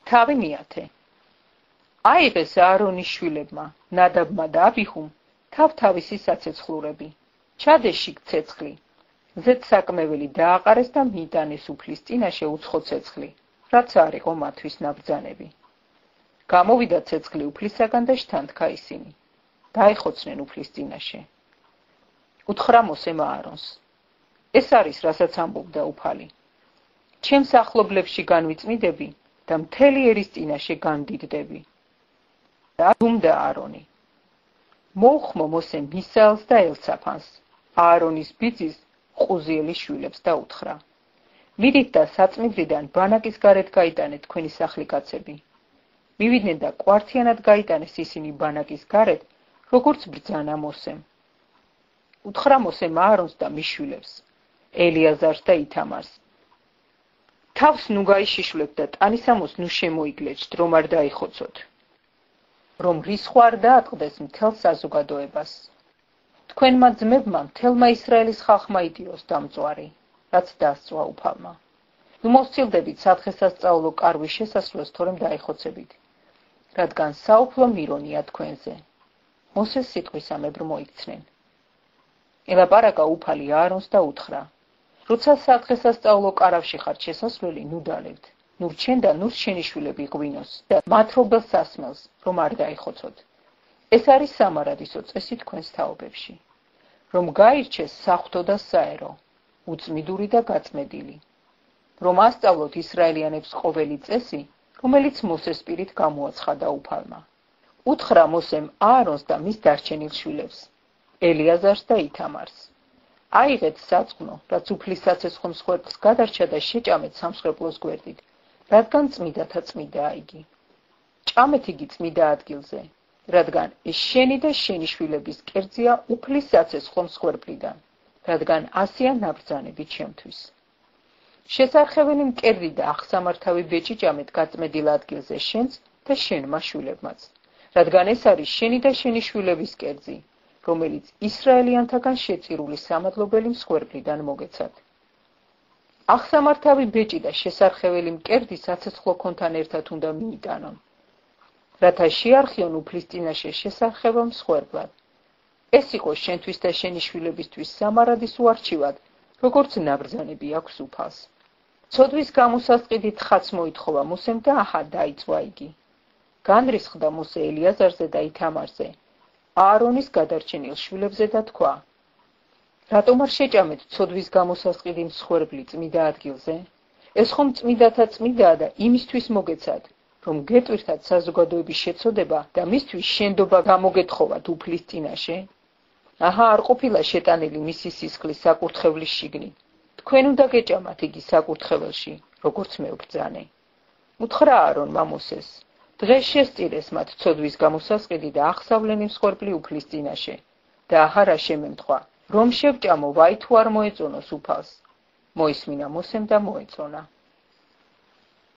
თავი მიათე. აიღეს აარონის შვილებმა, ნადაბმა და აბიხუმ, თავთავისი საცეცხლურები. ჩადეს შიგ ცეცხლი. ზედ საკმეველი დააყარეს და მიიტანეს უფლის წინაშე უცხო ცეცხლი, რაც არ იყო მათთვის ნაბრძანები. გამოვიდა ცეცხლი უფლისაგან და შთანთქა ისინი. დაეხოცნენ უფლის წინაშე. უთხრა მოსემ აარონს: ეს არის, რასაც ამბობდა უფალი. ჩემს ახლობლებში განვიწმიდები და მთელი ერის წინაშე განდიდდები. და დუმდა აარონი. მოუხმო მოსემ მისაელს და ელცაფანს, აარონის ბიძის ყუზიელის შვილებს და უთხრა: მიდით და საწმიდრიდან ბანაკის გარეთ გაიტანეთ თქვენი სახლიკაცები. მივიდნენ და კვართიანად გაიტანეს ისინი ბანაკის გარეთ, როგორც ბრძანა მოსემ. უთხრა მოსემ აარონს და მის შვილებს, ელიაზარს და ითამარს: თავს ნუ გაიშიშვლეთ და ტანისამოს ნუ შემოიგლეჯთ, რომ არ დაიხოცოთ, რომ რისხვა არ დაატყდეს მთელ საზოგადოებას. თქვენმა ძმებმა მთელმა ისრაელის ხალხმა იდიოს დამწვარი, რაც დასწვა უფალმა. ნუ მოსცილდებით სადღესასწაულო კარვის შესასვლელს, თორემ დაიხოცებით, რადგან საუფლო მირონია თქვენზე. მოსეს სიტყვისამებრ მოიქცნენ. ელაპარაკა უფალი აარონს და უთხრა: როცა სადღესასწაულო კარავში ხართ შესასვლელი, ნუ დალებთ, ნუ რჩენ და ნუ რჩენი შვილები ღვინოს და მათრობელ სასმელს, რომ არ დაიხოცოთ. ეს არის სამარადისო წესი თქვენს თაობებში, რომ გაირჩეს საღვთო და საერო, უწმიდური და გაწმედილი, რომ ასწავლოთ ისრაელიანებს ყოველი წესი, რომელიც მოსეს პირით გამოაცხადა უფალმა. უთხრა მოსემ აარონს და მის დარჩენილ შვილებს, ელიაზარს და ითამარს: აიღეთ საწყნო, რაც უფლის საცეცხლო მსხვერპლს გადარჩა და შეჭამეთ სამსხვერპლოს გვერდით, რადგან წმიდათა წმიდაა იგი. ჭამეთ იგი წმიდა ადგილზე, რადგან ეს შენი და შენი შვილების კერძია უფლის საცეცხლო მსხვერპლიდან, რადგან ასია ნაბრძანები ჩემთვის. შესარხეველი მკერდი და აღსამართავი ბეჭი ჭამეთ გაწმედილ ადგილზე შენც და შენმა შვილებმაც, რადგან ეს არის შენი და შენი შვილების კერძი, რომელიც ისრაელიანთაგან შეწირული სამადლობელი მსხვერპლიდან მოგეცათ. აღსამართავი ბეჭი და შესარხეველი მკერდი საცეცხლოქონთან ერთად უნდა მიიტანონ, რათა შეარხიონ უფლის წინაშე შესარხეველ მსხვერპლად. ეს იყო შენთვის და შენი შვილებისთვის სამარადის უარჩივად, როგორც ნაბრძანები აქვს უფალს. ცოდვის გამოსასყიდით ხაც მოითხოვა მოსემ და აჰა დაიწვა იგი. განრისხდა მოსე ელიაზარზე და ითამარზე, აარონის გადარჩენილ შვილებზე და თქვა: რატომ არ შეჭამეთ ცოდვის გამოსასყიდი მსხვერპლი წმიდა ადგილზე? ეს ხომ წმიდათა წმიდაა და იმისთვის მოგეცათ, რომ გეტვირთათ საზოგადოების შეწოდება და მისთვის შენდობა გამოგეთხოვათ უფლის წინაშე? აჰა, არ ყოფილა შეტანილი მისი სისხლი საკურთხევლის შიგნით. თქვენ უნდა გეჭამათ იგი საკურთხეველში, როგორც მე ვბრძანე. უთხრა აარონმა მოსეს: დღეს შესწირეს მათ ცოდვის გამოსასყიდი და აღსავლენი მსხვერპლი უფლის წინაშე და აჰა რა შემემთხვა, რომ შევჭამო ვაი თუ არ მოეწონოს უფალს. მოისმინა მოსემ და მოეწონა.